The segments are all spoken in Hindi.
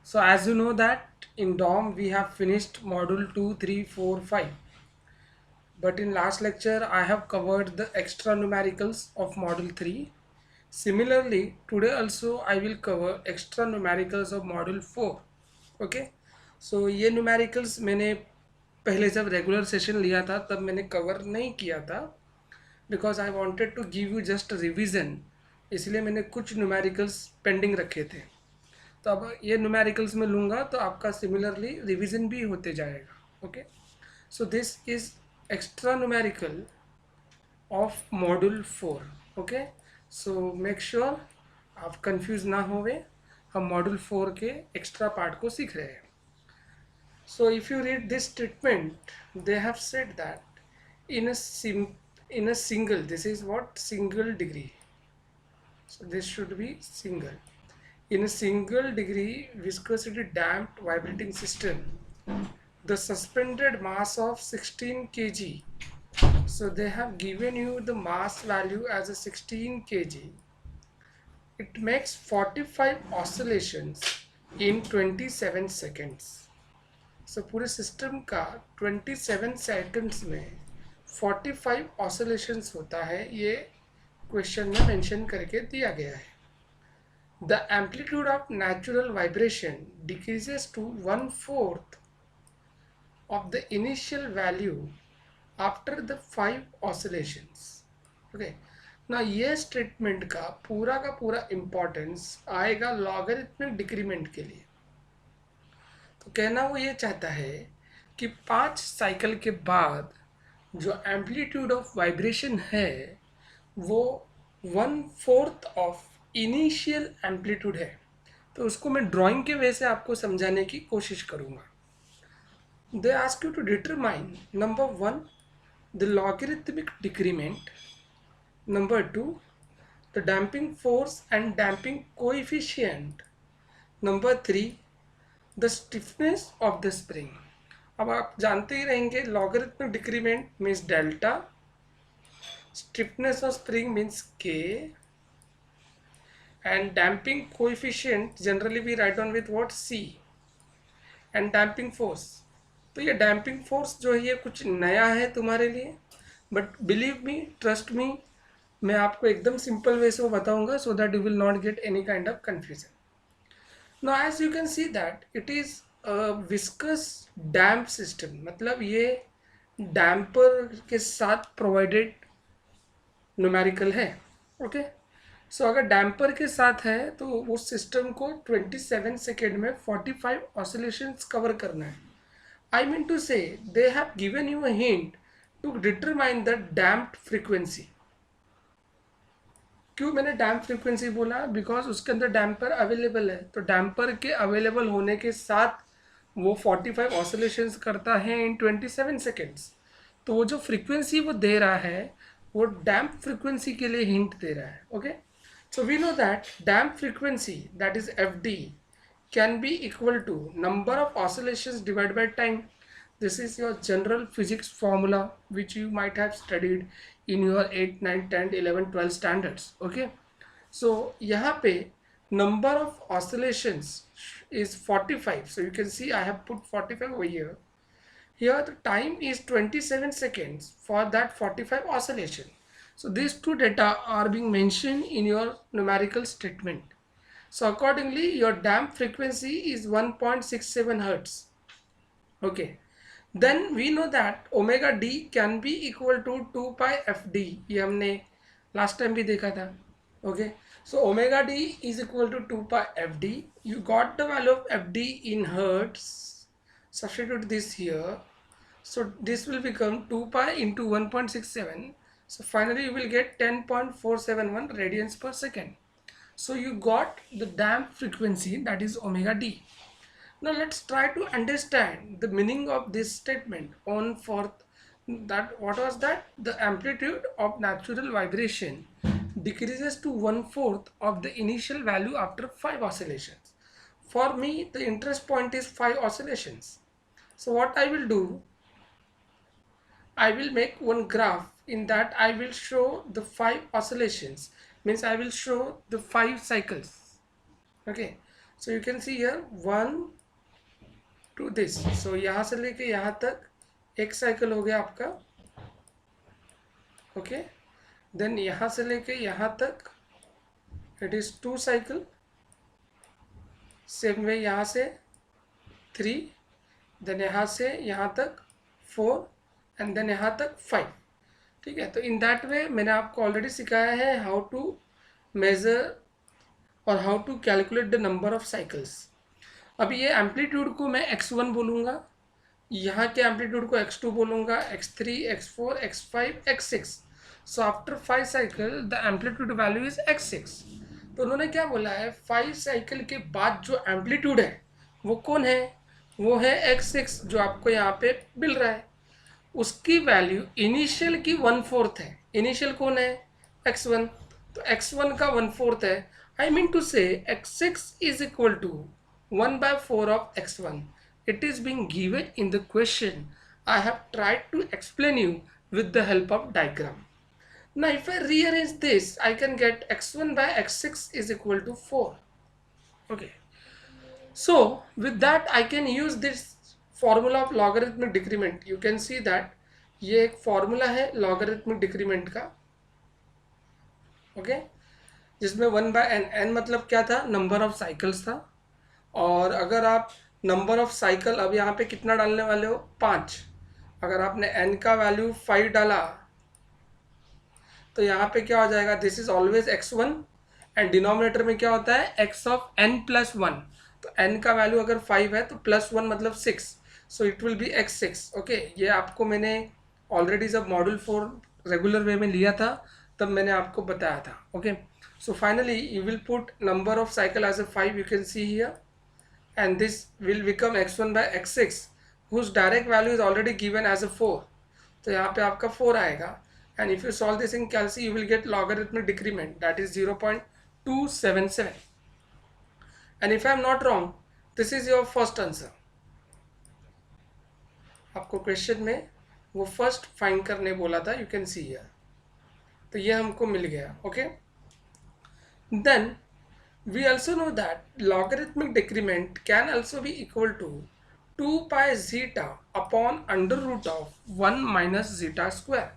So as you know that in DOM we have finished module 2, 3, 4, 5. But in last lecture I have covered the extra numericals of module 3. Similarly, today also I will cover extra numericals of module 4. Okay. So ये numericals मैंने पहले जब रेगुलर सेशन लिया था तब मैंने कवर नहीं किया था because I wanted to give you just revision, इसलिए मैंने कुछ न्यूमेरिकल्स पेंडिंग रखे थे। तो अब ये न्यूमेरिकल्स में लूँगा तो आपका सिमिलरली रिवीजन भी होते जाएगा। Okay, so this is extra numerical of module 4। Okay, so make sure आप कंफ्यूज ना होवे, हम मॉड्यूल 4 के एक्स्ट्रा पार्ट को सीख रहे हैं। So if you read this statement, they have said that in a sim in a single, this is what single degree, so this should be single. In a single degree viscosity damped vibrating system, the suspended mass of 16 kg, so they have given you the mass value as a 16 kg. It makes 45 oscillations in 27 seconds. So पूरे सिस्टम का 27 सेकंड्स में 45 ऑसिलेशंस होता है, ये क्वेश्चन में मेंशन करके दिया गया है। The amplitude of natural vibration decreases to 1/4 of the initial value after the 5 oscillations. Okay, ना ये स्टेटमेंट का पूरा इम्पोर्टेंस आएगा लॉगरिथमिक डिक्रीमेंट के लिए। तो कहना वो ये चाहता है कि 5 साइकिल के बाद जो एम्पलीट्यूड ऑफ वाइब्रेशन है वो 1/4 ऑफ इनिशियल एम्पलीट्यूड है। तो उसको मैं ड्राइंग के वे से आपको समझाने की कोशिश करूँगा। They ask you to determine number 1 the logarithmic decrement, number 2 the damping force and damping coefficient, number 3 the stiffness of the spring. अब आप जानते ही रहेंगे logarithmic decrement means delta, stiffness of spring means K, and damping coefficient generally we write on with what C, and damping force. तो ये डैम्पिंग फोर्स जो है ये कुछ नया है तुम्हारे लिए, but believe me, trust me, मैं आपको एकदम सिंपल वे से वो बताऊंगा so that you will not get any kind of confusion. Now as you can see that it is a viscous damp system, मतलब ये डैम्पर के साथ प्रोवाइडेड न्यूमेरिकल है। ओके, सो अगर डैम्पर के साथ है तो उस सिस्टम को 27 सेकेंड में 45 ऑसिलेशंस कवर करना है। आई mean to say they have given you a hint to determine the damped frequency. क्यों मैंने डैम्प फ्रीक्वेंसी बोला? बिकॉज उसके अंदर डैम्पर अवेलेबल है, तो डैम्पर के अवेलेबल होने के साथ वो 45 ऑसिलेशंस करता है इन 27 सेकेंड्स। तो वो जो फ्रीक्वेंसी वो दे रहा है वो डैम्प फ्रीक्वेंसी के लिए हिंट दे रहा है। Okay, so we know that damp frequency that is f d can be equal to number of oscillations divided by time. This is your general physics formula which you might have studied in your 8, 9, 10, 11, 12 standards. Okay, so यहाँ पे number of oscillations is 45, so you can see I have put 45 over here. Here the time is 27 seconds for that 45 oscillation. So these two data are being mentioned in your numerical statement. So accordingly your damp frequency is 1.67 hertz. Okay, then we know that omega d can be equal to 2 pi fd, ये हमने last time भी देखा था। Okay, so omega d is equal to 2 pi fd. You got the value of fd in hertz, substitute this here, so this will become 2 pi into 1.67, so finally you will get 10.471 radians per second. So you got the damp frequency, that is omega d. Now let's try to understand the meaning of this statement on fourth. That what was that? The amplitude of natural vibration decreases to 1/4 of the initial value after 5 oscillations. For me the interest point is 5 oscillations. So what I will do, I will make one graph. In that I will show the 5 oscillations, means I will show the 5 cycles. Okay, so you can see here 1 to this, so यहाँ से लेके यहाँ तक एक साइकिल हो गया आपका, ओके। देन यहाँ से लेके यहाँ तक it is 2 cycle, same way यहाँ से 3, देन यहाँ से यहाँ तक 4 एंड देन यहाँ तक 5, ठीक है। तो इन दैट वे मैंने आपको ऑलरेडी सिखाया है हाउ टू मेजर और how to calculate the number of cycles. अभी ये एम्पलीट्यूड को मैं x1 बोलूँगा, यहाँ के एम्पलीट्यूड को x2 बोलूँगा, x3, x4, x5, x6। So after 5 cycle the amplitude value is x6। तो उन्होंने क्या बोला है, 5 साइकिल के बाद जो एम्पलीट्यूड है वो कौन है, वो है x6 जो आपको यहाँ पे मिल रहा है। उसकी वैल्यू इनिशियल की 1/4 है। इनिशियल कौन है, x1, तो x1 का 1/4 है। आई mean to say x6 is equal to 1/4 of x1. It is being given in the question. I have tried to explain you with the help of diagram. Now if I rearrange this, I can get x1 by x6 is equal to 4. Okay. So with that I can use this formula of logarithmic decrement. You can see that ये एक formula है logarithmic decrement का, okay, जिसमें 1/n, n मतलब क्या था, number of cycles था। और अगर आप नंबर ऑफ साइकिल, अब यहाँ पे कितना डालने वाले हो, 5। अगर आपने n का वैल्यू 5 डाला तो यहाँ पे क्या हो जाएगा, this is always x1 and denominator में क्या होता है, x ऑफ n प्लस 1। तो n का वैल्यू अगर 5 है तो प्लस 1 मतलब 6, सो it will be x6। Okay, ये आपको मैंने ऑलरेडी जब मॉड्यूल 4 रेगुलर वे में लिया था तब मैंने आपको बताया था। Okay, so finally you will put number of cycle as a 5, you can see here, and this will become x1 by x6 whose direct value is already given as a 4। तो यहाँ पे आपका 4 आएगा, and if you solve this in calci you will get logarithmic decrement that is 0.277, and if I am not wrong this is your first answer। आपको क्वेश्चन में वो फर्स्ट फाइंड करने बोला था, यू कैन सी हियर, तो ये हमको मिल गया। Okay, then we also know that logarithmic decrement can also be equal to 2 pi zeta upon under root of 1 minus zeta square।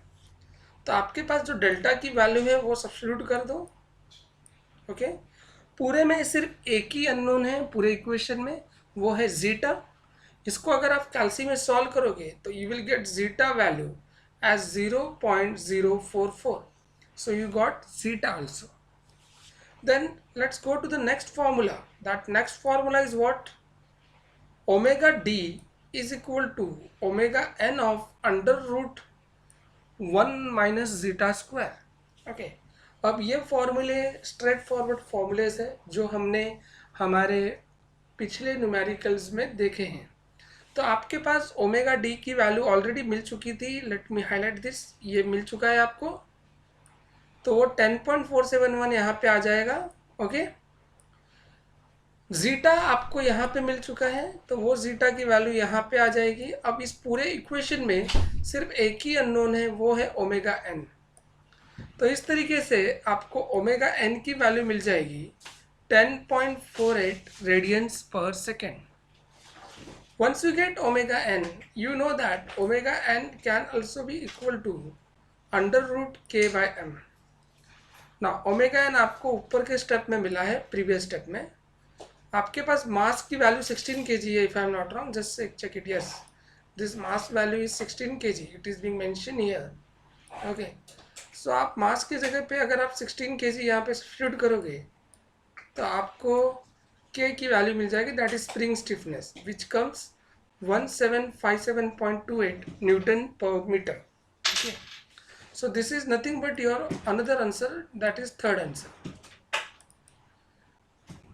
तो आपके पास जो डेल्टा की वैल्यू है वो सब्स्टिट्यूट कर दो। ओके, पूरे में सिर्फ एक ही अननोन है पूरे इक्वेशन में, वो है जीटा। इसको अगर आप कैल्सी में सॉल्व करोगे तो you will get zeta value as 0.044, so you got zeta also. Then let's go to the next formula. That next formula is what? Omega d is equal to omega n of under root 1 minus zeta square। Okay, अब ये फॉर्मूले स्ट्रेट फॉरवर्ड फॉर्मूलेज है जो हमने हमारे पिछले न्यूमेरिकल्स में देखे हैं। तो आपके पास ओमेगा डी की वैल्यू ऑलरेडी मिल चुकी थी, लेट मी हाईलाइट दिस, ये मिल चुका है आपको, तो वो 10.471 यहाँ पे आ जाएगा। ओके, जीटा आपको यहाँ पे मिल चुका है तो वो जीटा की वैल्यू यहाँ पे आ जाएगी। अब इस पूरे इक्वेशन में सिर्फ एक ही अननोन है, वो है ओमेगा एन। तो इस तरीके से आपको ओमेगा एन की वैल्यू मिल जाएगी 10.48 रेडियंस पर second. Once you get omega n, you know that omega n can also be equal to under root k by m। ना ओमेगा एन आपको ऊपर के स्टेप में मिला है, प्रीवियस स्टेप में आपके पास मास की वैल्यू 16 kg है, if I am not wrong, just check it, yes this mass value is 16 kg, it is being mention here. Okay, so आप मास की जगह पे अगर आप 16 kg यहाँ पे सब्स्टिट्यूट करोगे तो आपको k की वैल्यू मिल जाएगी, that is spring stiffness which comes 1757.28 newton per metre. Okay, so this is nothing but your another answer, that is third answer।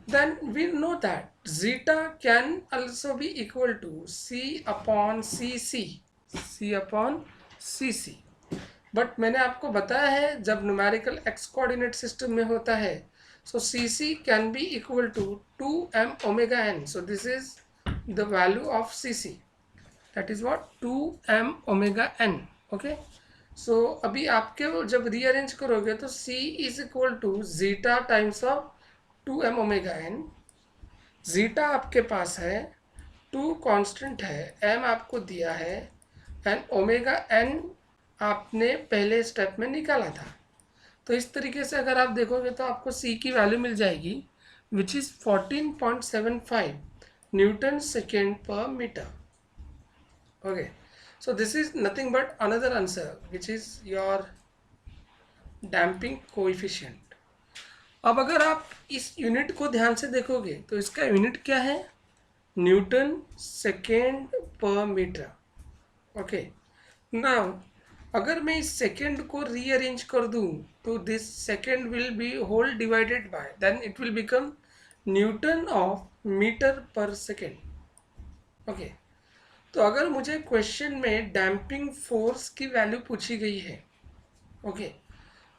Then we know that zeta can also be equal to c upon cc, c upon cc। But मैंने आपको बताया है जब न्यूमेरिकल एक्स कोऑर्डिनेट सिस्टम में होता है so cc can be equal to 2m omega n, so this is the value of cc, that is what 2m omega n। okay, सो अभी आपके जब रीअरेंज करोगे तो c is equal to zeta times of 2m omega n, zeta आपके पास है, टू कांस्टेंट है, एम आपको दिया है, एंड ओमेगा एन आपने पहले स्टेप में निकाला था। तो इस तरीके से अगर आप देखोगे तो आपको सी की वैल्यू मिल जाएगी, which is 14.75 Newton second per metre. Okay, so this is nothing but another answer, which is your damping coefficient. अब अगर आप इस यूनिट को ध्यान से देखोगे तो इसका यूनिट क्या है, newton second per metre. Okay, now अगर मैं इस सेकेंड को रीअरेंज कर दूं तो this second will be whole divided by, then it will become newton of metre per second. Okay, तो अगर मुझे क्वेश्चन में डैम्पिंग फोर्स की वैल्यू पूछी गई है, ओके,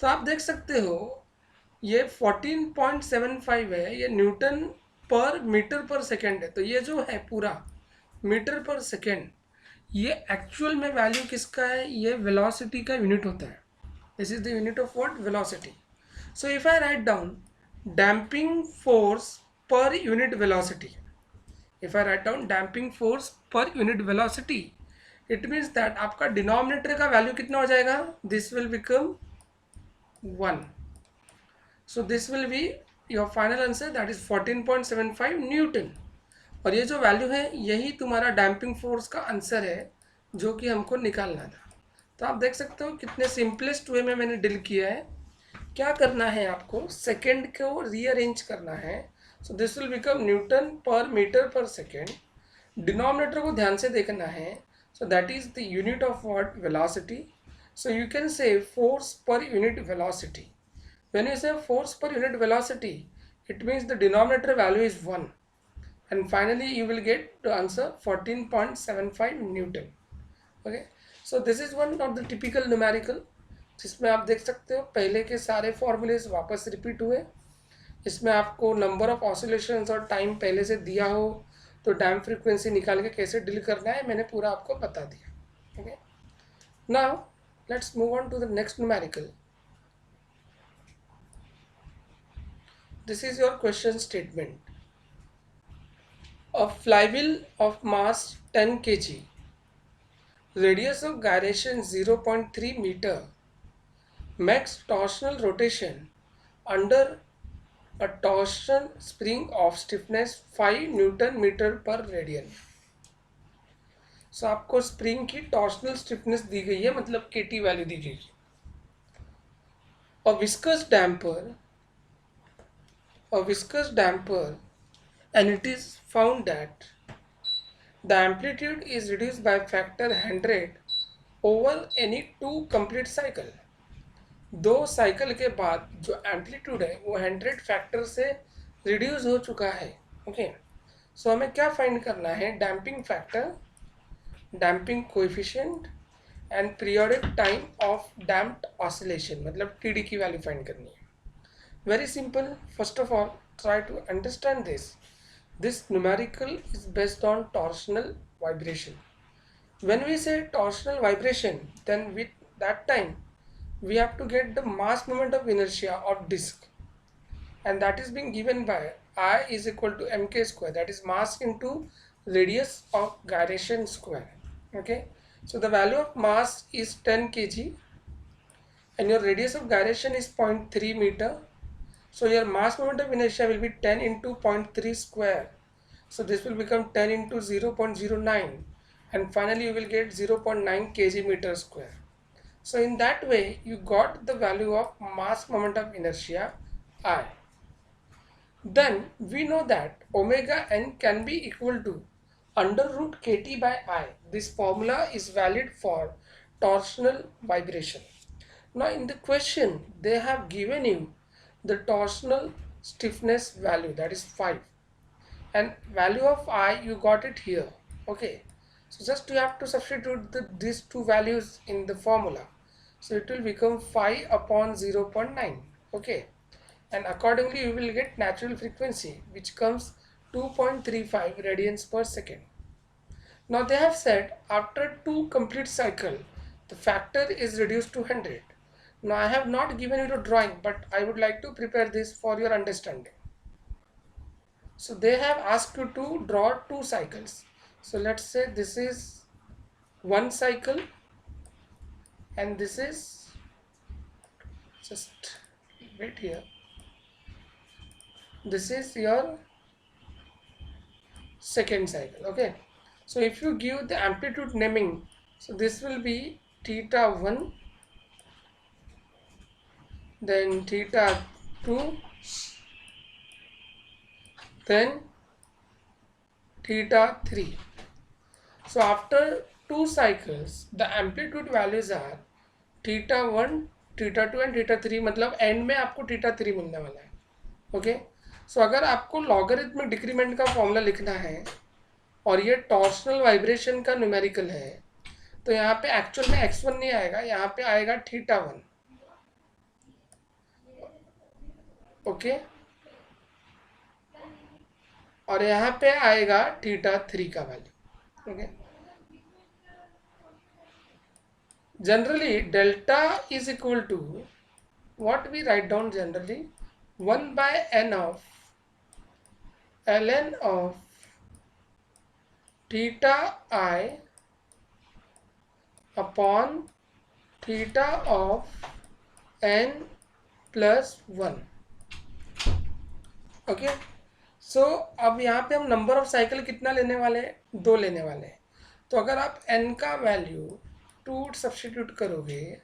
तो आप देख सकते हो ये 14.75 है, ये Newton per meter per second है. तो ये जो है पूरा मीटर पर सेकेंड, ये एक्चुअल में वैल्यू किसका है, ये वेलोसिटी का यूनिट होता है. This is the unit of what, velocity. So if I write down damping force per unit velocity, if I write down damping force per unit velocity, it means that आपका डिनोमिनेटर का वैल्यू कितना हो जाएगा, this will become 1. So this will be your final answer, that is 14.75 Newton. और ये जो वैल्यू है यही तुम्हारा डैम्पिंग फोर्स का आंसर है जो कि हमको निकालना था. तो आप देख सकते हो कितने सिंपलेस्ट वे में मैंने डील किया है. क्या करना है आपको, सेकेंड को रीअरेंज करना है. So this will become newton per meter per second. Denominator को ध्यान से देखना है. So that is the unit of what, velocity. So you can say force per unit velocity. When you say force per unit velocity, it means the denominator value is 1, and finally you will get the answer 14.75 Newton. Okay, so this is one of the typical numerical जिसमें आप देख सकते हो पहले के सारे फॉर्मूलेज वापस रिपीट हुए. इसमें आपको नंबर ऑफ ऑसिलेशंस और टाइम पहले से दिया हो तो डैम्प फ्रीक्वेंसी निकाल के कैसे डील करना है मैंने पूरा आपको बता दिया. Okay, now let's move on to the next numerical. This is your question statement. A flywheel of mass 10 kg, radius of gyration 0.3 meter, makes torsional rotation under a torsion spring of stiffness 5 Newton meter per radian. So आपको स्प्रिंग की टॉर्शनल स्टिफनेस दी गई है, मतलब केटी वैल्यू दी गई है. A viscous damper, and it is found that the amplitude is reduced by factor 100 over any 2 complete cycle. 2 cycle के बाद जो एम्पलीट्यूड है वो 100 फैक्टर से रिड्यूस हो चुका है. ओके, सो हमें क्या फाइंड करना है, damping factor, damping coefficient and periodic time of damped oscillation, मतलब टीडी की वैल्यू फाइंड करनी है. Very simple. First of all, try to understand this. This numerical is based on torsional vibration. When we say torsional vibration, then with that time we have to get the mass moment of inertia of disk, and that is being given by I is equal to mk square, that is mass into radius of gyration square. Okay, so the value of mass is 10 kg and your radius of gyration is 0.3 meter. So your mass moment of inertia will be 10 into 0.3 square. So this will become 10 into 0.09, and finally you will get 0.9 kg meter square. So in that way you got the value of mass moment of inertia I. Then we know that omega n can be equal to under root kt by I. This formula is valid for torsional vibration. Now in the question they have given you the torsional stiffness value, that is 5, and value of I you got it here. Okay, so just you have to substitute these two values in the formula, so it will become 5 upon 0.9. Okay, and accordingly you will get natural frequency which comes 2.35 radians per second. Now they have said after 2 complete cycle the factor is reduced to 100. Now I have not given you the drawing, but I would like to prepare this for your understanding. So they have asked you to draw 2 cycles. So let's say this is 1 cycle and this is, just wait here, this is your second cycle. Okay, so if you give the amplitude naming, so this will be theta 1, then theta 2, then theta 3. So after 2 cycles the amplitude values are theta 1, theta 2 and theta 3, मतलब एंड में आपको थीटा 3 मिलने वाला है. ओके, सो अगर आपको लॉगरिथमिक डिक्रीमेंट का फॉर्मूला लिखना है और ये टॉर्शनल वाइब्रेशन का न्यूमेरिकल है, तो यहाँ पे एक्चुअल में x1 नहीं आएगा, यहाँ पे आएगा थीटा 1. ओके, और यहाँ पे आएगा थीटा 3 का value. Okay, generally delta is equal to what we write down generally 1 by n of ln of theta I upon theta of n plus 1. Okay, सो अब यहाँ पे हम नंबर ऑफ साइकिल कितना लेने वाले हैं, 2 लेने वाले हैं. तो अगर आप n का वैल्यू 2 सब्स्टिट्यूट करोगे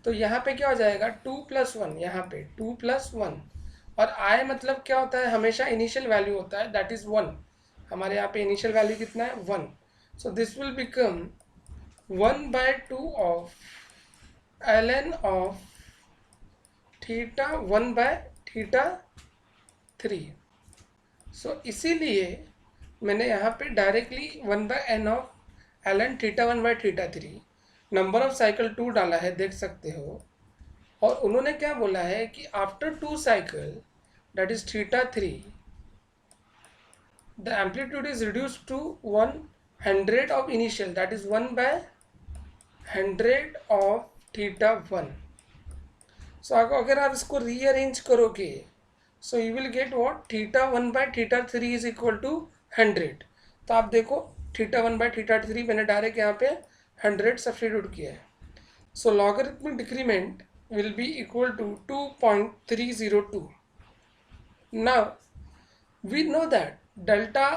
तो यहाँ पे क्या हो जाएगा 2 + 1, यहाँ पे 2 + 1, और i मतलब क्या होता है, हमेशा इनिशियल वैल्यू होता है, दैट इज 1. हमारे यहाँ पे इनिशियल वैल्यू कितना है 1. So this will become 1/2 of ln of theta theta 3. So इसीलिए मैंने यहाँ पे directly 1/n of ln theta theta 3 number of cycle 2 डाला है, देख सकते हो. और उन्होंने क्या बोला है कि after 2 cycle that is theta 3 the amplitude is reduce to 100 of initial, that is 1/100 of theta 1. So अगर आप इसको रीअरेंज करोगे so you will get what, theta theta 3 is equal to 100. तो आप देखो थीटा 1/थीटा 3 मैंने डायरेक्ट यहाँ पे 100 सब्स्टिट्यूट किया है. So logarithmic decrement will be equal to 2.302. Now we know that delta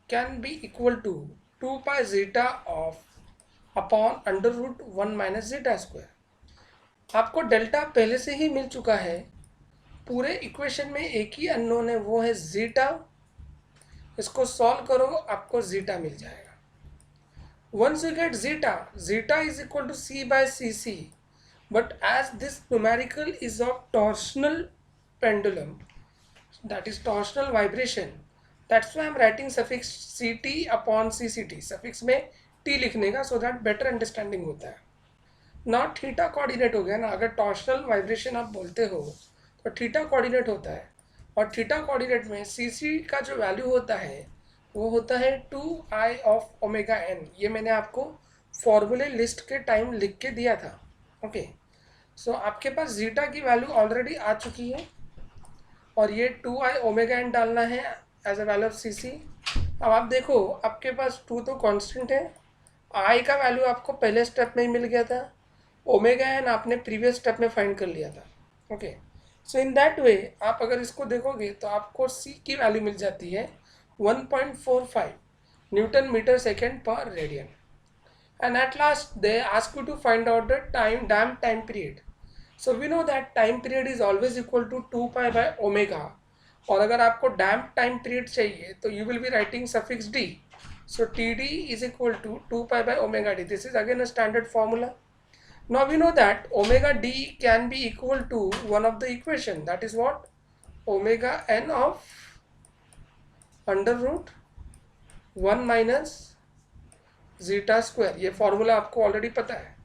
can be equal to 2 pi zeta of upon under root 1 minus zeta square. आपको डेल्टा पहले से ही मिल चुका है, पूरे इक्वेशन में एक ही अननोन है, वो है जीटा. इसको सॉल्व करो आपको जीटा मिल जाएगा. Once you get zeta, zeta is equal to c by cc. But as this numerical is of torsional pendulum, that is torsional vibration, that's why I'm writing suffix ct upon cct. suffix में t लिखने का, so that better understanding होता है. नॉट थीटा कोऑर्डिनेट हो गया ना, अगर टॉर्शनल वाइब्रेशन आप बोलते हो तो थीटा कोऑर्डिनेट होता है, और थीटा कोऑर्डिनेट में cc का जो वैल्यू होता है वो होता है 2i ऑफ ओमेगा n. ये मैंने आपको फॉर्मूले लिस्ट के टाइम लिख के दिया था. ओके, सो आपके पास जीटा की वैल्यू ऑलरेडी आ चुकी है, और ये 2i ओमेगा n डालना है as a value of cc. अब आप देखो आपके पास 2 तो कांस्टेंट है, i का वैल्यू आपको पहले स्टेप में ही मिल गया था, ओमेगा n आपने प्रीवियस स्टेप में फाइंड कर लिया था. ओके, सो इन दैट वे आप अगर इसको देखोगे तो आपको c की वैल्यू मिल जाती है 1.45 न्यूटन मीटर सेकेंड पर radian. And at last they ask you to find out the damped time period. So we know that time period is always equal to 2 pi by omega. और अगर आपको damped time period चाहिए तो you will be writing suffix d. So td is equal to 2 pi by omega d. This is again a standard formula. Now we know that omega d can be equal to one of the equation, that is what, omega n of under root 1 minus zeta square. ये फॉर्मूला आपको ऑलरेडी पता है,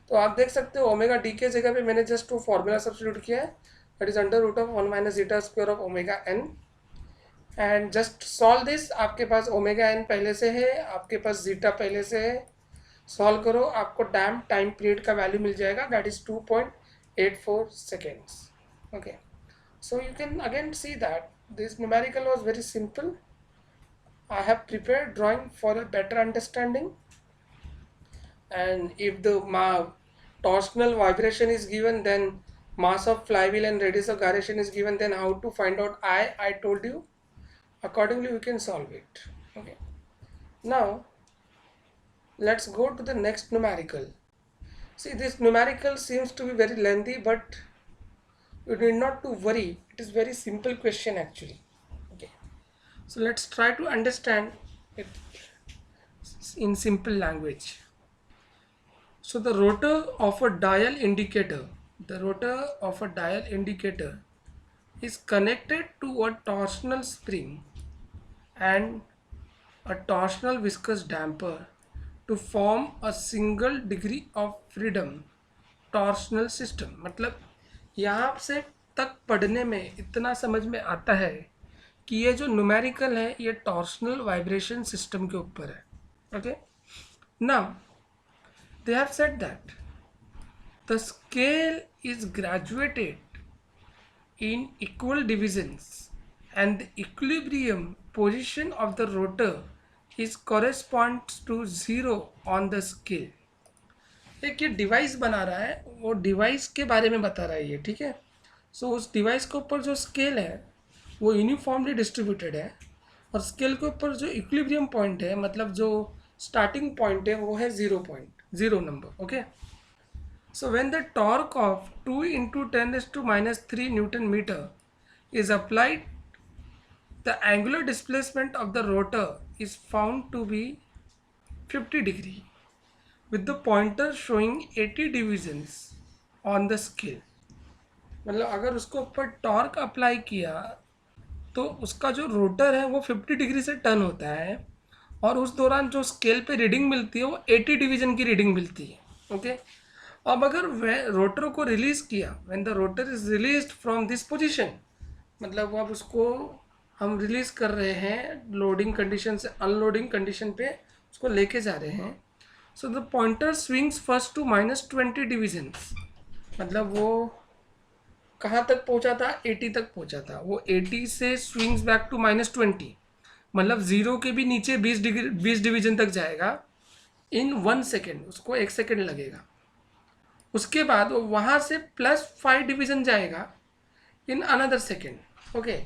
तो आप देख सकते हो ओमेगा डी के जगह पे मैंने जस्ट वो फॉर्मूला सब्स्टिट्यूट किया है, that is under root of 1 minus zeta square of omega n. And just solve this. आपके पास ओमेगा एन पहले से है, आपके पास जीटा पहले से है, सॉल्व करो आपको डैम्प टाइम पीरियड का वैल्यू मिल जाएगा, that is 2.84 seconds. Okay, so you can again see that This numerical was very simple. I have prepared drawing for a better understanding, and if the torsional vibration is given, then mass of flywheel and radius of gyration is given, then how to find out I told you. Accordingly we can solve it. Okay, now let's go to the next numerical. See, this numerical seems to be very lengthy, but you need not to worry, it is very simple question actually. Okay, so let's try to understand it in simple language. So the rotor of a dial indicator, is connected to a torsional spring and a torsional viscous damper to form a single degree of freedom torsional system. मतलब यहाँ से तक पढ़ने में इतना समझ में आता है कि ये जो न्यूमेरिकल है ये टॉर्शनल वाइब्रेशन सिस्टम के ऊपर है. Okay, now they have said that the scale is graduated in equal divisions and the equilibrium position of the rotor is corresponds to 0 on the scale. एक ये डिवाइस बना रहा है, वो डिवाइस के बारे में बता रहा है ये, ठीक है. सो उस डिवाइस के ऊपर जो स्केल है वो यूनिफॉर्मली डिस्ट्रीब्यूटेड है, और स्केल के ऊपर जो इक्विलिब्रियम पॉइंट है, मतलब जो स्टार्टिंग पॉइंट है, वो है 0 number. Okay, so when the torque of 2 × 10⁻³ newton metre is applied, the angular displacement of the rotor is found to be 50 degree with the pointer showing 80 divisions on the scale. मतलब अगर उसको ऊपर टॉर्क अप्लाई किया तो उसका जो रोटर है वो 50 डिग्री से टर्न होता है, और उस दौरान जो स्केल पे रीडिंग मिलती है वो 80 डिवीजन की रीडिंग मिलती है. ओके, अब अगर रोटर को रिलीज किया, when the rotor is released from this position, मतलब अब उसको हम रिलीज कर रहे हैं लोडिंग कंडीशन से अनलोडिंग कंडीशन पे उसको लेके जा रहे हैं. So the pointer swings first to -20 divisions. मतलब वो कहाँ तक पहुँचा था, 80 तक पहुँचा था. वो 80 से स्विंग्स बैक टू -20, मतलब 0 के भी नीचे 20 डिवीजन तक जाएगा इन 1 सेकेंड. उसको 1 सेकेंड लगेगा. उसके बाद वो वहाँ से +5 डिवीजन जाएगा इन अनदर सेकेंड. ओके,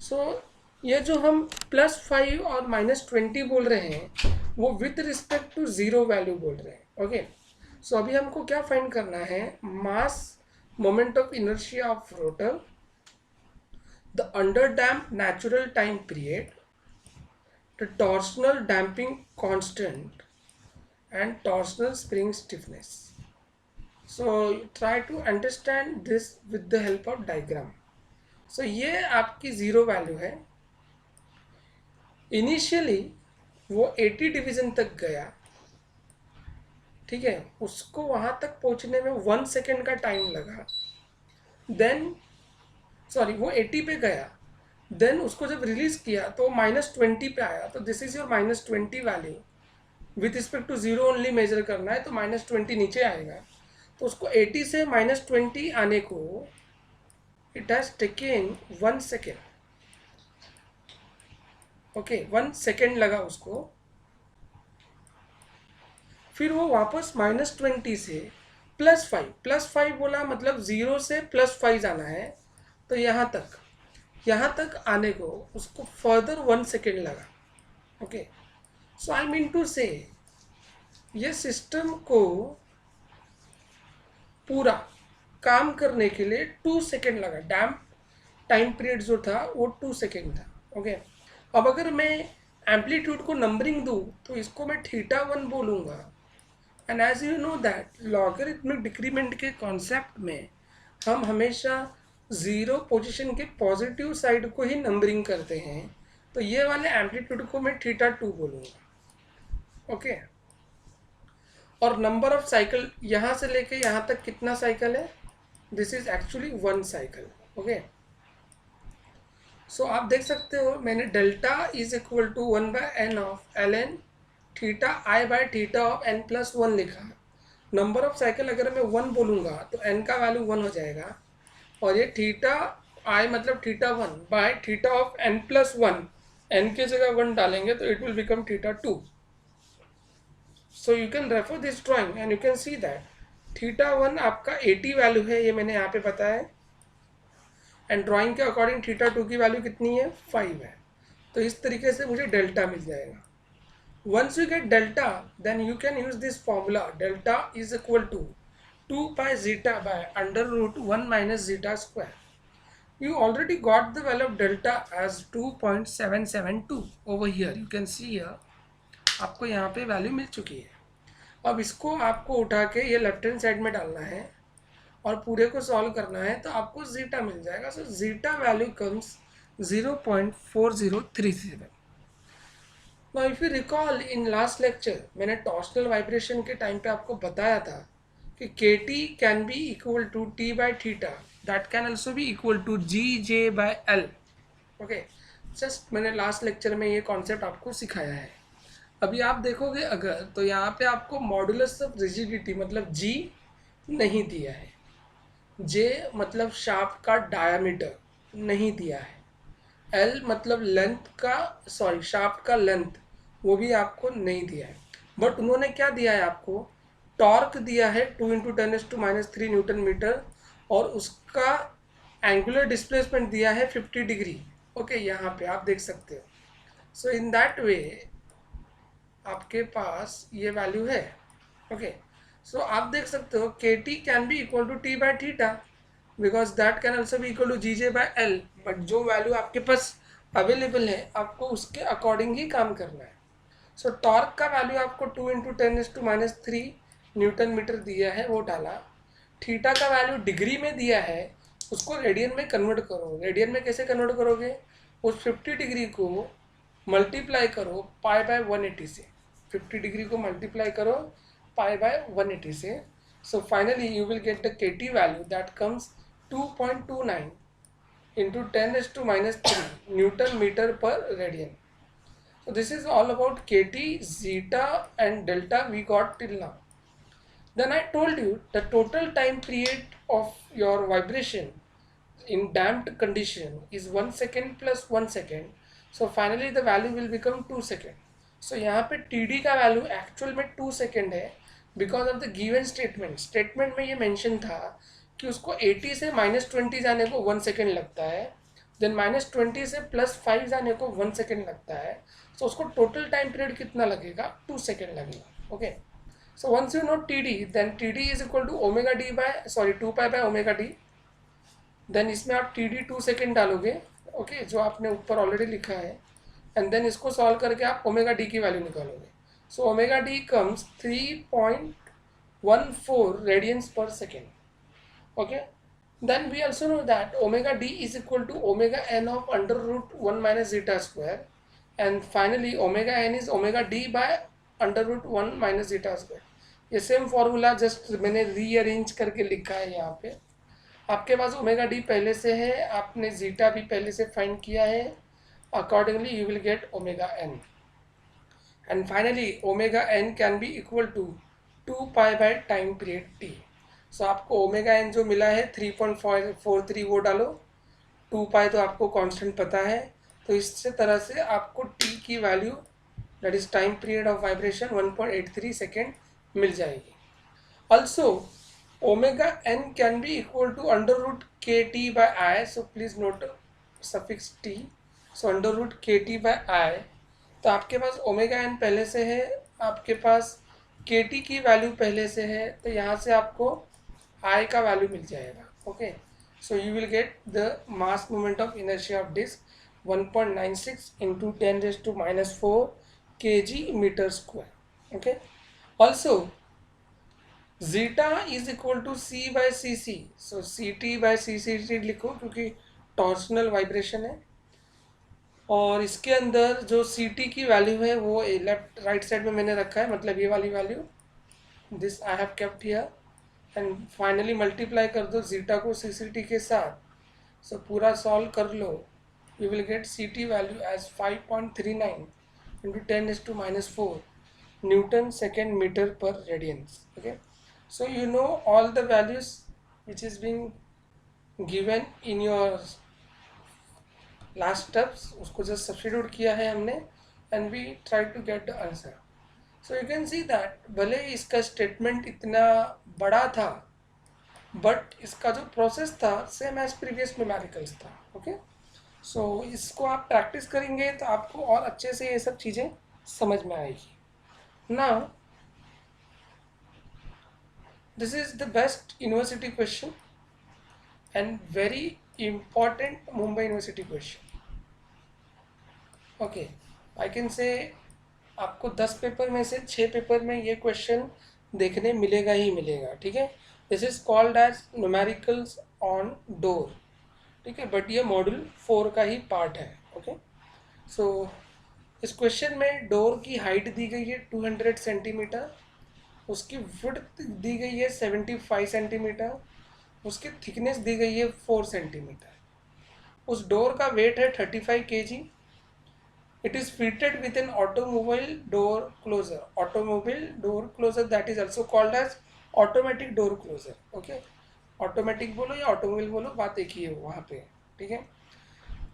सो ये जो हम +5 और -20 बोल रहे हैं वो विथ रिस्पेक्ट टू 0 वैल्यू बोल रहे हैं. ओके, सो अभी हमको क्या फाइंड करना है, mass moment of inertia of rotor, the under damp natural time period, the torsional damping constant and torsional spring stiffness. So try to understand this with the help of diagram. So ये आपकी 0 वैल्यू है. इनिशियली वो 80 डिवीजन तक गया, ठीक है, उसको वहाँ तक पहुँचने में 1 सेकेंड का टाइम लगा. देन वो 80 पे गया, देन उसको जब रिलीज किया तो -20 पे आया. तो this is your -20 value. With respect to 0 only measure करना है तो -20 नीचे आएगा. तो उसको 80 से -20 आने को it has taken 1 second. Okay, 1 second लगा उसको. फिर वो वापस -20 से +5 बोला, मतलब 0 से +5 जाना है. तो यहाँ तक आने को उसको फर्दर 1 सेकेंड लगा. Okay, so I mean to say ये सिस्टम को पूरा काम करने के लिए 2 सेकेंड लगा. डैम्प टाइम पीरियड जो था वो 2 सेकेंड था. ओके, अब अगर मैं एम्पलीट्यूड को नंबरिंग दूँ तो इसको मैं θ1 बोलूँगा. And as you know that logarithmic decrement के कॉन्सेप्ट में हम हमेशा 0 पोजीशन के पॉजिटिव साइड को ही नंबरिंग करते हैं. तो ये वाले एम्पलीट्यूड को मैं θ2 बोलूँगा. ओके, और नंबर ऑफ साइकिल यहाँ से लेके यहाँ तक कितना साइकिल है, this is actually 1 cycle. Okay, so आप देख सकते हो मैंने delta is equal to 1/n of ln θi/θ of n+1 लिखा. नंबर ऑफ साइकिल अगर मैं 1 बोलूँगा तो n का वैल्यू 1 हो जाएगा, और ये θ आई मतलब θ1 by theta of n+1, n की जगह 1 डालेंगे तो it will become θ2. So you can refer this drawing and you can see that θ1 आपका 80 वैल्यू है, ये मैंने यहाँ पे बताया है, एंड ड्राइंग के अकॉर्डिंग θ2 की वैल्यू कितनी है, 5 है. तो इस तरीके से मुझे डेल्टा मिल जाएगा. Once you get delta, then you can use this formula. Delta is equal to 2 pi zeta by under root 1 minus zeta square. You already got the value of delta as 2.772 over here. You can see here. आपको यहाँ पे वैल्यू मिल चुकी है. अब इसको आपको उठा के ये लेफ्ट हैंड साइड में डालना है और पूरे को सॉल्व करना है, तो आपको जीटा मिल जाएगा. So zeta value comes 0.4037. Now if you recall in last lecture मैंने टॉर्शनल वाइब्रेशन के टाइम पे आपको बताया था कि KT can be equal to T by theta, that can also be equal to GJ by L. Okay, just मैंने लास्ट लेक्चर में ये कॉन्सेप्ट आपको सिखाया है. अभी आप देखोगे अगर, तो यहाँ पे आपको मॉडुलस ऑफ रिजिडिटी मतलब G नहीं दिया है, J मतलब शाफ्ट का डायामीटर नहीं दिया है, एल मतलब लेंथ का, सॉरी शाफ्ट का लेंथ, वो भी आपको नहीं दिया है. बट उन्होंने क्या दिया है आपको, टॉर्क दिया है 2 × 10⁻³ न्यूटन मीटर, और उसका एंगुलर डिस्प्लेसमेंट दिया है 50 डिग्री. ओके, यहाँ पे आप देख सकते हो. सो इन दैट वे आपके पास ये वैल्यू है. ओके, सो आप देख सकते हो KT can be equal to T by theta because that can also be equal to GJ by L. But जो वैल्यू आपके पास अवेलेबल है आपको उसके अकॉर्डिंग ही काम करना है. सो टॉर्क का वैल्यू आपको 2 × 10⁻³ न्यूटन मीटर दिया है, वो डाला. थीटा का वैल्यू डिग्री में दिया है, उसको रेडियन में कन्वर्ट करो. रेडियन में कैसे कन्वर्ट करोगे, उस 50 डिग्री को मल्टीप्लाई करो पाई बाय 180 से. 50 डिग्री को मल्टीप्लाई करो पाई बाय 180 से. सो finally you will get the KT value that comes 2.29 into 10⁻³ Newton meter per radian. So this is all about KT, zeta and delta we got till now. Then I told you the total time period of your vibration in damped condition is 1 second plus 1 second. So finally the value will become 2 second. So यहाँ पे TD का वैल्यू एक्चुअल में 2 सेकेंड है because of the given statement. Statement में ये मेंशन था कि उसको 80 से -20 जाने को 1 सेकेंड लगता है, देन -20 से +5 जाने को 1 सेकेंड लगता है. सो उसको टोटल टाइम पीरियड कितना लगेगा, 2 सेकेंड लगेगा. Okay, so once you know TD, then TD is equal to ω 2 pi by ω/d. Then इसमें आप TD 2 सेकेंड डालोगे, ओके, जो आपने ऊपर ऑलरेडी लिखा है, एंड देन इसको सॉल्व करके आप ω/d की वैल्यू निकालोगे. सो ω/d कम्स 3.14 रेडियंस पर second. Okay, then we also know that ω/d is equal to ωn of under root 1 minus zeta square, and finally ωn is ω/d by under root 1 minus zeta square. ये सेम फॉर्मूला जस्ट मैंने रीअरेंज करके लिखा है यहाँ पे. आपके पास ω/d पहले से है, आपने जीटा भी पहले से फाइंड किया है, accordingly you will get ωn, and finally ωn can be equal to 2 pi by time period t. सो आपको ωn जो मिला है 3.43 वो डालो, 2 पाई तो आपको कांस्टेंट पता है, तो इस तरह से आपको t की वैल्यू that is time period of vibration 1.83 second मिल जाएगी. Also ωn can be equal to under root KT by I. So please note suffix t. So under root KT by I, तो आपके पास ωn पहले से है, आपके पास KT की वैल्यू पहले से है, तो यहाँ से आपको I का वैल्यू मिल जाएगा. Okay, so you will get the mass moment of inertia of disc 1.96 into 10⁻⁴ kg metre square. Okay, also zeta is equal to C by CC. So CT by CCT लिखो क्योंकि टॉर्शनल वाइब्रेशन है, और इसके अंदर जो CT की वैल्यू है वो लेफ्ट राइट साइड में मैंने रखा है, मतलब ये वाली value, this I have kept here, and finally multiply कर दो जीटा को CCT के साथ. सो पूरा सॉल्व कर लो, you will get CT value as 5.39 into 10⁻⁴ newton second metre per radians. Okay, so you know all the values which is being given in your last steps उसको जस्ट सब्स्टिट्यूट किया है हमने and we try to get the answer. So you can see that भले इसका स्टेटमेंट इतना बड़ा था बट इसका जो प्रोसेस था सेम एज प्रीवियस न्यूमेरिकल्स था. ओके, सो इसको आप प्रैक्टिस करेंगे तो आपको और अच्छे से ये सब चीज़ें समझ में आएगी. Now this is the best university question and very important Mumbai University question. Okay, I can say आपको 10 पेपर में से 6 पेपर में ये क्वेश्चन देखने मिलेगा ही मिलेगा. ठीक है, this is called as numericals on door. ठीक है, बट ये मॉड्यूल 4 का ही पार्ट है. ओके, सो इस क्वेश्चन में डोर की हाइट दी गई है 200 सेंटीमीटर, उसकी विड्थ दी गई है 75 सेंटीमीटर, उसकी थिकनेस दी गई है 4 सेंटीमीटर. उस डोर का वेट है 35 kg. It is fitted with an automobile door closer. Automobile door closer that is also called as automatic door closer. Okay, automatic बोलो या ऑटोमोबाइल बोलो, बात एक ही है वहाँ पे. ठीक है,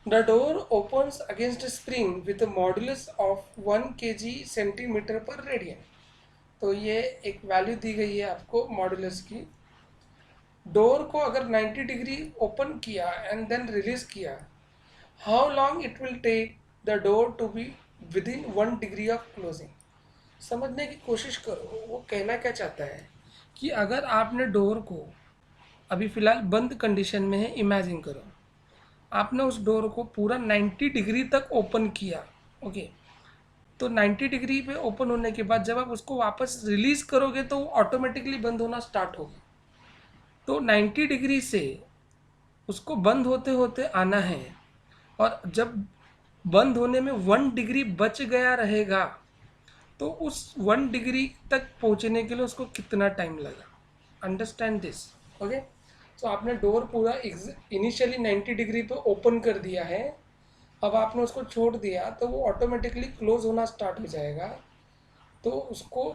the door opens against spring with a modulus of 1 kg centimetre per radian. तो ये एक वैल्यू दी गई है आपको मॉडुलस की. डोर को अगर 90 डिग्री ओपन किया एंड देन रिलीज किया, how long it will take the door to be within 1 degree of closing. समझने की कोशिश करो वो कहना क्या चाहता है कि अगर आपने डोर को अभी फ़िलहाल बंद कंडीशन में है, इमेजिन करो आपने उस डोर को पूरा 90 डिग्री तक ओपन किया. ओके, तो 90 डिग्री पे ओपन होने के बाद जब आप उसको वापस रिलीज करोगे तो वो ऑटोमेटिकली बंद होना स्टार्ट होगा. तो 90 डिग्री से उसको बंद होते होते आना है, और जब बंद होने में 1 डिग्री बच गया रहेगा तो उस 1 डिग्री तक पहुंचने के लिए उसको कितना टाइम लगा. Understand this. ओके, तो आपने डोर पूरा इनिशियली 90 डिग्री पे ओपन कर दिया है, अब आपने उसको छोड़ दिया तो वो ऑटोमेटिकली क्लोज होना स्टार्ट हो जाएगा. तो उसको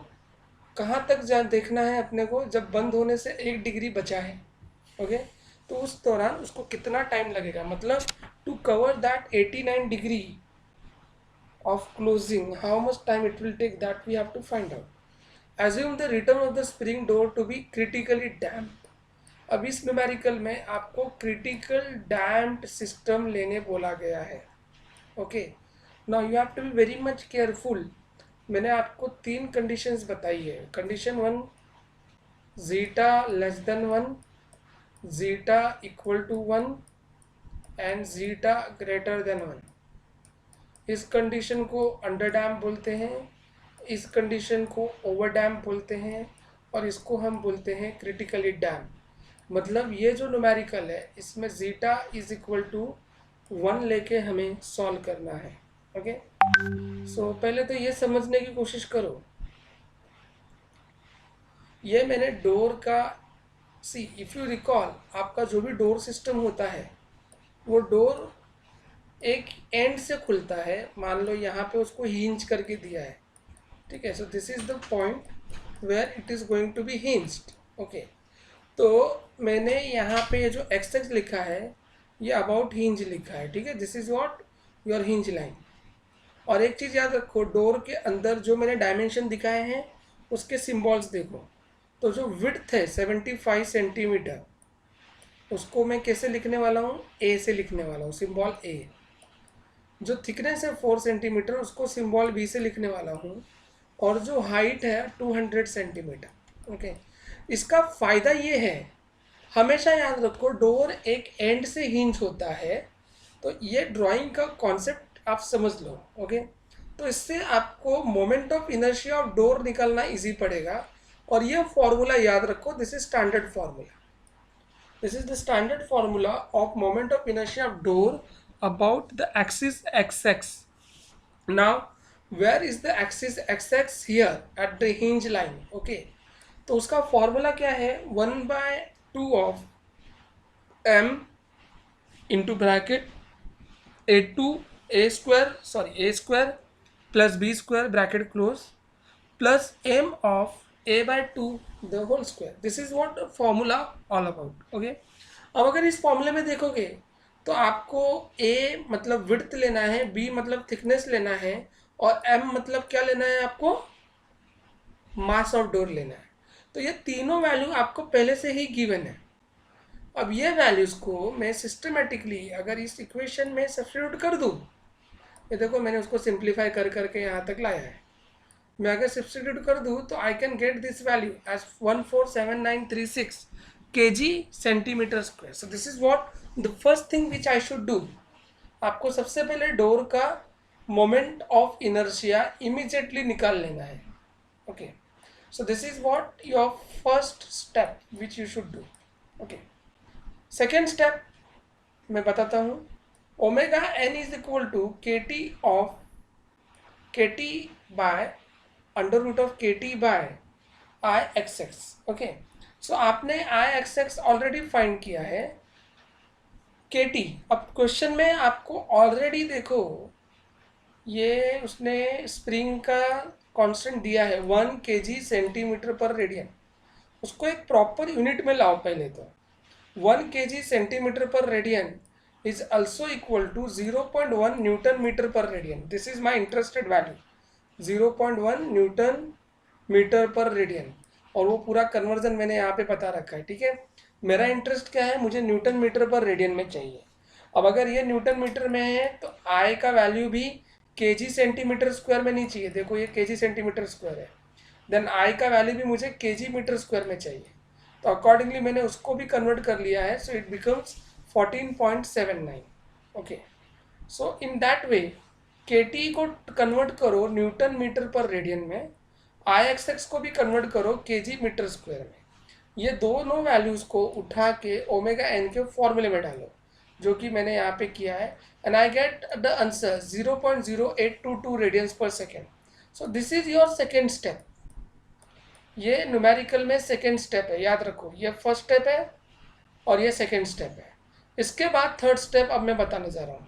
कहाँ तक जा देखना है अपने को, जब बंद होने से 1 डिग्री बचा है. ओके, तो उस दौरान उसको कितना टाइम लगेगा, मतलब to cover that 89 degree of closing, how much time it will take, that we have to find out. Assume the return of the spring door to be critically damped. अब इस न्यूमेरिकल में आपको क्रिटिकल डैम्प्ड सिस्टम लेने बोला गया है. Okay, now you have to be very much careful. मैंने आपको 3 कंडीशंस बताई है. Condition 1, zeta less than 1, zeta equal to 1 and zeta greater than 1. इस कंडीशन को अंडर डैम बोलते हैं, इस कंडीशन को ओवर डैम बोलते हैं, और इसको हम बोलते हैं क्रिटिकली डैम. मतलब ये जो न्यूमेरिकल है इसमें जीटा इज इक्वल टू 1 लेके हमें सॉल्व करना है. ओके, सो पहले तो ये समझने की कोशिश करो, ये मैंने डोर का सी इफ़ यू रिकॉल, आपका जो भी डोर सिस्टम होता है वो डोर एक एंड से खुलता है. मान लो यहाँ पे उसको हिंज करके दिया है. ठीक है, so this is the point where it is going to be hinged. Okay, तो मैंने यहाँ पे जो एक्स एक्स लिखा है ये अबाउट हिंज लिखा है. ठीक है, this is what your hinge line. और एक चीज़ याद रखो, डोर के अंदर जो मैंने डायमेंशन दिखाए हैं उसके सिम्बॉल्स देखो. तो जो विड्थ है 75 सेंटीमीटर, उसको मैं कैसे लिखने वाला हूँ, ए से लिखने वाला हूँ, सिम्बॉल ए. जो थिकनेस है 4 सेंटीमीटर, उसको सिम्बॉल बी से लिखने वाला हूँ. और जो हाइट है 200 सेंटीमीटर. ओके, इसका फ़ायदा ये है, हमेशा याद रखो डोर एक एंड से हिंज होता है. तो ये ड्राइंग का कॉन्सेप्ट आप समझ लो. ओके, तो इससे आपको moment of inertia of door निकालना इजी पड़ेगा. और ये फॉर्मूला याद रखो, this is standard formula. This is the standard formula of moment of inertia of door about the axis xx. Now, where is the axis xx? Here at the hinge line. Okay, तो उसका फॉर्मूला क्या है, 1/2 of m into bracket a square plus b square bracket close plus m of a/2 the whole square. This is what formula all about. Okay, अब अगर इस फॉर्मूले में देखोगे तो आपको ए मतलब विड्थ लेना है, बी मतलब थिकनेस लेना है, और एम मतलब क्या लेना है आपको, मास ऑफ डोर लेना है। तो ये तीनों वैल्यू आपको पहले से ही गिवन है। अब ये वैल्यूज को मैं सिस्टमेटिकली अगर इस इक्वेशन में सब्स्टिट्यूट कर दूं, ये देखो मैंने उसको सिंप्लीफाई कर करके यहाँ तक लाया है, मैं अगर सब्स्टिट्यूट कर दूं तो I can get this value as 147936 kg centimetre square. So this is what the first thing which I should do. आपको सबसे पहले डोर का मोमेंट ऑफ इनर्शिया इमीडिएटली निकाल लेना है। Okay, so this is what your first step which you should do. Okay, second step मैं बताता हूँ। Omega N is equal to K T of K T by under root of K T by I X X. Okay, so आपने I X X already find किया है, के टी। अब क्वेश्चन में आपको ऑलरेडी देखो ये उसने स्प्रिंग का कांस्टेंट दिया है 1 kg सेंटीमीटर पर रेडियन। उसको एक प्रॉपर यूनिट में लाओ पहले तो। 1 kg centimetre per radian is also equal to 0.1 newton metre per radian. This is my interested value, 0.1 newton metre per radian. और वो पूरा कन्वर्जन मैंने यहाँ पे बता रखा है, ठीक है। मेरा इंटरेस्ट क्या है, मुझे न्यूटन मीटर पर रेडियन में चाहिए। अब अगर ये न्यूटन मीटर में है तो आई का वैल्यू भी केजी सेंटीमीटर स्क्वायर में नहीं चाहिए। देखो ये केजी सेंटीमीटर स्क्वायर है, देन आई का वैल्यू भी मुझे केजी मीटर स्क्वायर में चाहिए। तो अकॉर्डिंगली मैंने उसको भी कन्वर्ट कर लिया है, so it becomes 14.79। Okay, so in that वे के टी को कन्वर्ट करो न्यूटन मीटर पर रेडियन में, आई एक्स एक्स को भी कन्वर्ट करो केजी मीटर स्क्वायर में। ये दोनों वैल्यूज को उठा के ओमेगा एन के फॉर्मूले में डालो, जो कि मैंने यहाँ पे किया है, and I get the answer 0.0822 radiance पर second. So this is your second step. ये न्यूमेरिकल में सेकेंड स्टेप है, याद रखो। ये फर्स्ट स्टेप है और ये सेकेंड स्टेप है। इसके बाद थर्ड स्टेप अब मैं बताने जा रहा हूँ।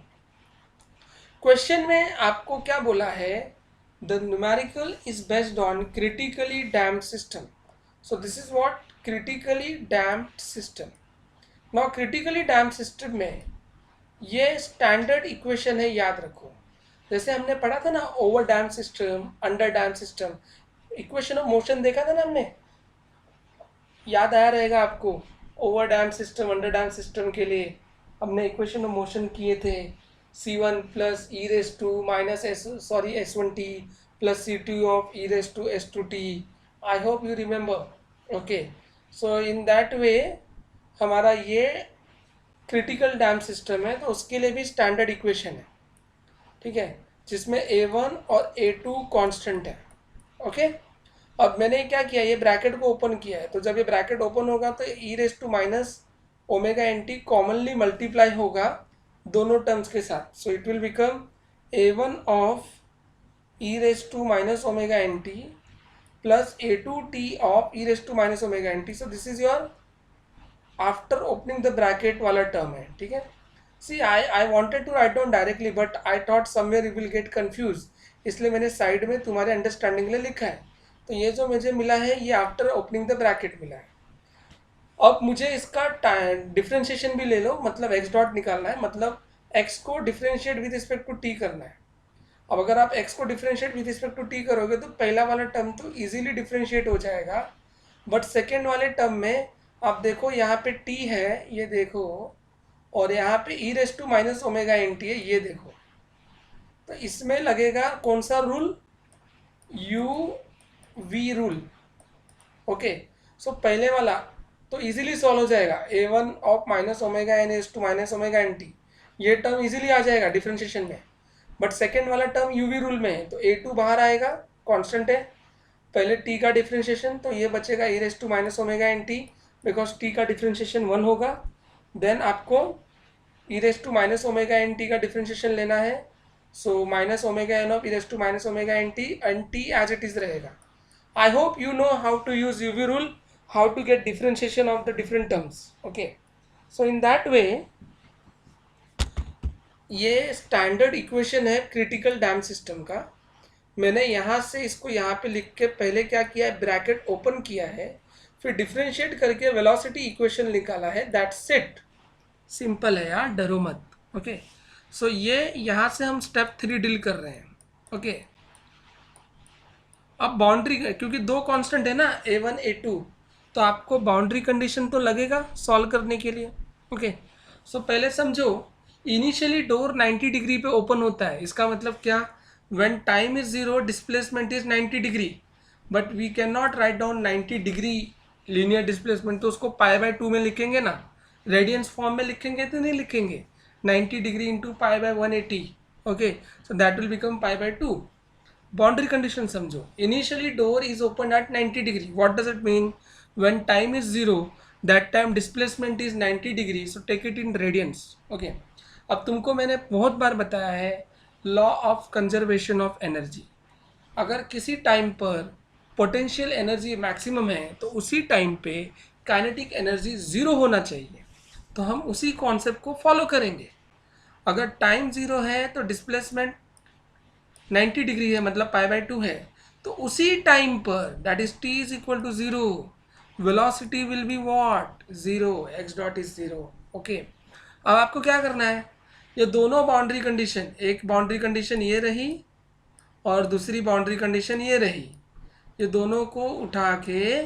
क्वेश्चन में आपको क्या बोला है, the numerical is based on critically damped system. So this is what critically damped system. Now critically damped system में ये स्टैंडर्ड इक्वेशन है, याद रखो। जैसे हमने पढ़ा था ना over damp system, under damp system, equation of motion देखा था ना हमने, याद आया रहेगा आपको। Over damp system, under damp system के लिए हमने इक्वेशन ऑफ मोशन किए थे, C1 plus E raise to minus S1t plus C2 of E raise to S2t। I hope you remember. Okay, so in that way हमारा ये क्रिटिकल डैम सिस्टम है, तो उसके लिए भी स्टैंडर्ड इक्वेशन है, ठीक है, जिसमें A1 और A2 कांस्टेंट है। ओके, अब मैंने क्या किया, ये ब्रैकेट को ओपन किया है, तो जब ये ब्रैकेट ओपन होगा तो e raise to minus omega n t commonly multiply होगा दोनों टर्म्स के साथ। So it will become A1 of E raise to minus omega n t plus A2t of E raise to minus omega n t. So this is your after opening the bracket वाला टर्म है, ठीक है। See I wanted to write down directly, but I thought somewhere you will get confuse, इसलिए मैंने साइड में तुम्हारे अंडरस्टैंडिंग के लिए लिखा है। तो ये जो मुझे मिला है ये आफ्टर ओपनिंग द ब्रैकेट मिला है। अब मुझे इसका डिफ्रेंशिएशन भी ले लो, मतलब एक्स डॉट निकालना है, मतलब एक्स को differentiate with respect to T करना है। अब अगर आप एक्स को differentiate with respect to T करोगे तो पहला वाला टर्म तो इजीली डिफ्रेंशिएट हो जाएगा, बट सेकेंड वाले टर्म में आप देखो यहाँ पे टी है, ये देखो, और यहाँ पे e raise to minus omega n t है, ये देखो। तो इसमें लगेगा कौन सा rule, u v rule. Okay, so पहले वाला तो इजीली सॉल्व हो जाएगा, A1 of minus omega n s to minus omega n t, ये टर्म इजीली आ जाएगा डिफ्रेंशिएशन में। बट सेकेंड वाला टर्म यूवी रूल में है, तो A2 बाहर आएगा, कांस्टेंट है। पहले टी का डिफ्रेंशिएशन, तो ये बचेगा e raise to minus omega n t, because t का डिफ्रेंशिएशन 1 होगा। देन आपको e raise to minus omega n t का डिफ्रेंशिएशन लेना है, so minus omega n of E raise to minus omega n t as it is रहेगा। I hope you know how to use UV rule, how to get differentiation of the different terms. Okay, so in that way ये स्टैंडर्ड इक्वेशन है क्रिटिकल डैम सिस्टम का। मैंने यहाँ से इसको यहाँ पे लिख के पहले क्या किया है, ब्रैकेट ओपन किया है, फिर डिफ्रेंशिएट करके वेलोसिटी इक्वेशन निकाला है, दैट्स इट, सिंपल है यार, डरो मत। ओके, सो ये यहाँ से हम स्टेप 3 डील कर रहे हैं। ओके, अब बाउंड्री, क्योंकि दो कांस्टेंट है ना A1 A2, तो आपको बाउंड्री कंडीशन तो लगेगा सॉल्व करने के लिए। ओके, सो पहले समझो, इनिशियली डोर 90 डिग्री पे ओपन होता है, इसका मतलब क्या, when time is 0 displacement is 90 degree, but we can not write down 90 degree linear displacement, तो उसको π/2 में लिखेंगे ना, रेडियंस फॉर्म में लिखेंगे तो नहीं लिखेंगे, 90 degree into π/180। Okay, so that will become π/2। Boundary condition समझो, initially door is open at 90 degree, what does it mean, when time is 0 that time displacement is 90 degree, so take it in radians. Okay, अब तुमको मैंने बहुत बार बताया है law of conservation of energy, अगर किसी टाइम पर पोटेंशियल एनर्जी मैक्सिमम है तो उसी टाइम पे काइनेटिक एनर्जी ज़ीरो होना चाहिए, तो हम उसी कॉन्सेप्ट को फॉलो करेंगे। अगर टाइम ज़ीरो है तो डिस्प्लेसमेंट 90 डिग्री है, मतलब π/2 है, तो उसी टाइम पर that is t is equal to 0, velocity will be what, 0, x dot is 0। Okay, अब आपको क्या करना है, ये दोनों बाउंड्री कंडीशन, एक बाउंड्री कंडीशन ये रही और दूसरी बाउंड्री कंडीशन ये रही, ये दोनों को उठा के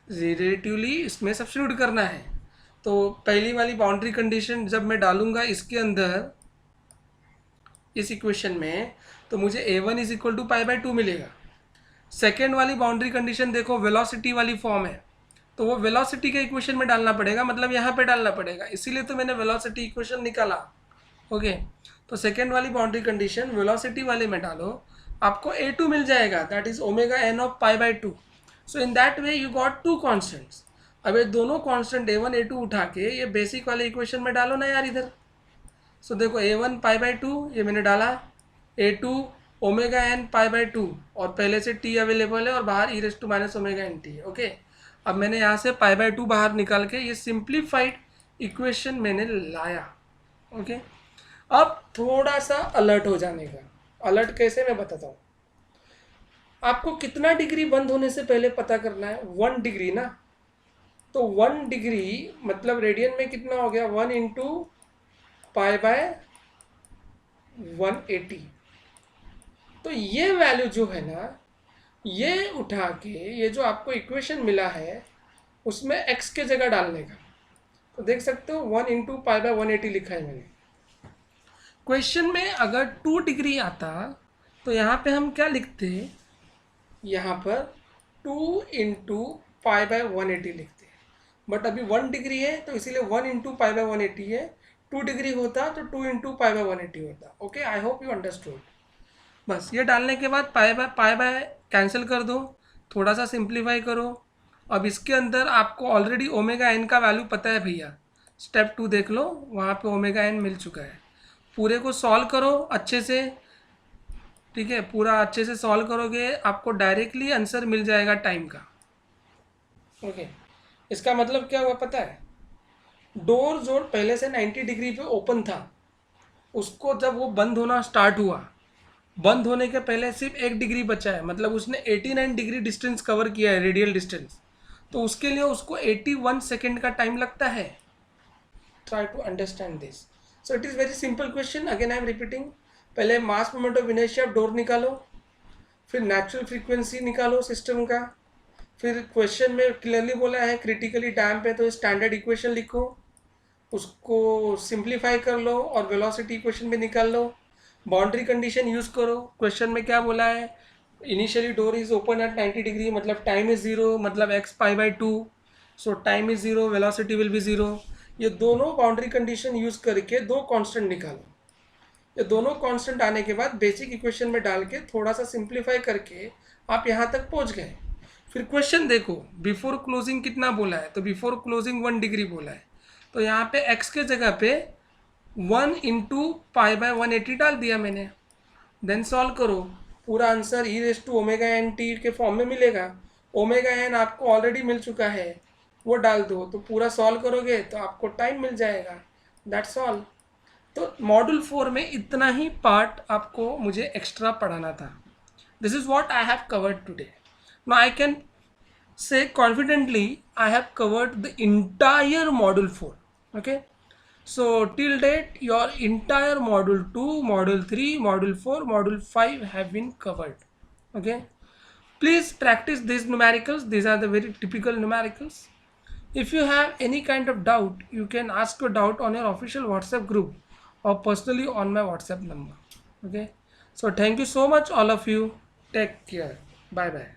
रिलेटिवली इसमें सब्स्टिट्यूट करना है। तो पहली वाली बाउंड्री कंडीशन जब मैं डालूंगा इसके अंदर, इस इक्वेशन में, तो मुझे A1 इज इक्वल टू π/2 मिलेगा। सेकेंड वाली बाउंड्री कंडीशन देखो, वेलोसिटी वाली फॉर्म है, तो वो वेलोसिटी के इक्वेशन में डालना पड़ेगा, मतलब यहाँ पे डालना पड़ेगा, इसीलिए तो मैंने वेलोसिटी इक्वेशन निकाला। ओके, तो सेकेंड वाली बाउंड्री कंडीशन वेलोसिटी वाले में डालो, आपको A2 मिल जाएगा, that is ω/n of π/2। So in that way you got two constants. अब ये दोनों कॉन्स्टेंट A1 A2 उठा के ये बेसिक वाले इक्वेशन में डालो ना यार इधर। सो देखो A1 π/2 ये मैंने डाला, A2 ω/n π/2, और पहले से t अवेलेबल है और बाहर e⁻⁻nt है। ओके, अब मैंने यहाँ से π/2 बाहर निकाल के ये सिंप्लीफाइड इक्वेशन मैंने लाया। ओके, अब थोड़ा सा अलर्ट हो जाने का, अलर्ट कैसे मैं बताता हूँ। आपको कितना डिग्री बंद होने से पहले पता करना है, 1 डिग्री ना, तो 1 डिग्री मतलब रेडियन में कितना हो गया, 1 इंटू π/180। तो ये वैल्यू जो है ना, ये उठा के ये जो आपको इक्वेशन मिला है उसमें x के जगह डालने का, तो देख सकते हो 1 इंटू π/180 लिखा है मैंने। क्वेश्चन में अगर 2 डिग्री आता तो यहाँ पे हम क्या लिखते, यहाँ पर 2 इंटू π/180 लिखते, बट अभी 1 डिग्री है तो इसीलिए 1 इंटू π/180 है, 2 डिग्री होता तो 2 इंटू π/180 होता। Okay, I hope you understood. बस ये डालने के बाद पाई बाय कैंसिल कर दो, थोड़ा सा सिंप्लीफाई करो। अब इसके अंदर आपको ऑलरेडी ω/n का वैल्यू पता है भैया, स्टेप 2 देख लो, वहाँ पे ω/n मिल चुका है। पूरे को सॉल्व करो अच्छे से, ठीक है, पूरा अच्छे से सॉल्व करोगे आपको डायरेक्टली आंसर मिल जाएगा टाइम का। ओके, इसका मतलब क्या हुआ पता है, डोर जो पहले से 90 डिग्री पे ओपन था, उसको जब वो बंद होना स्टार्ट हुआ, बंद होने के पहले सिर्फ 1 डिग्री बचा है, मतलब उसने 89 डिग्री डिस्टेंस कवर किया है, रेडियल डिस्टेंस, तो उसके लिए उसको 81 सेकेंड का टाइम लगता है। Try to understand this. So it is very simple question, again I am repeating. पहले mass moment of inertia of door निकालो, फिर नेचुरल फ्रीक्वेंसी निकालो सिस्टम का, फिर क्वेश्चन में क्लियरली बोला है क्रिटिकली डैम्प है तो स्टैंडर्ड इक्वेशन लिखो, उसको सिंप्लीफाई कर लो और वेलोसिटी इक्वेशन भी निकाल लो, बाउंड्री कंडीशन यूज़ करो। क्वेश्चन में क्या बोला है, initially door is open at 90 degree, मतलब टाइम इज 0, मतलब x π/2, so time is 0, velocity will be 0। ये दोनों बाउंड्री कंडीशन यूज़ करके दो कांस्टेंट निकालो। ये दोनों कांस्टेंट आने के बाद बेसिक इक्वेशन में डाल के थोड़ा सा सिंप्लीफाई करके आप यहाँ तक पहुँच गए। फिर क्वेश्चन देखो, बिफोर क्लोजिंग कितना बोला है, तो बिफोर क्लोजिंग 1 डिग्री बोला है, तो यहाँ पे x के जगह पे 1 इंटू π/180 डाल दिया मैंने। देन सॉल्व करो, पूरा आंसर e⁻⁻nt के फॉर्म में मिलेगा। ω/n आपको ऑलरेडी मिल चुका है, वो डाल दो, तो पूरा सॉल्व करोगे तो आपको टाइम मिल जाएगा, दैट्स ऑल। तो मॉड्यूल 4 में इतना ही पार्ट आपको मुझे एक्स्ट्रा पढ़ाना था। This is what I have covered today. Now I can say confidently I have covered the entire module 4. Okay, So till date, your entire module 2, module 3, module 4, module 5 have been covered. Okay. Please practice these numericals. These are the very typical numericals. If you have any kind of doubt, you can ask your doubt on your official WhatsApp group or personally on my WhatsApp number. Okay. So thank you so much all of you. Take care. Bye bye.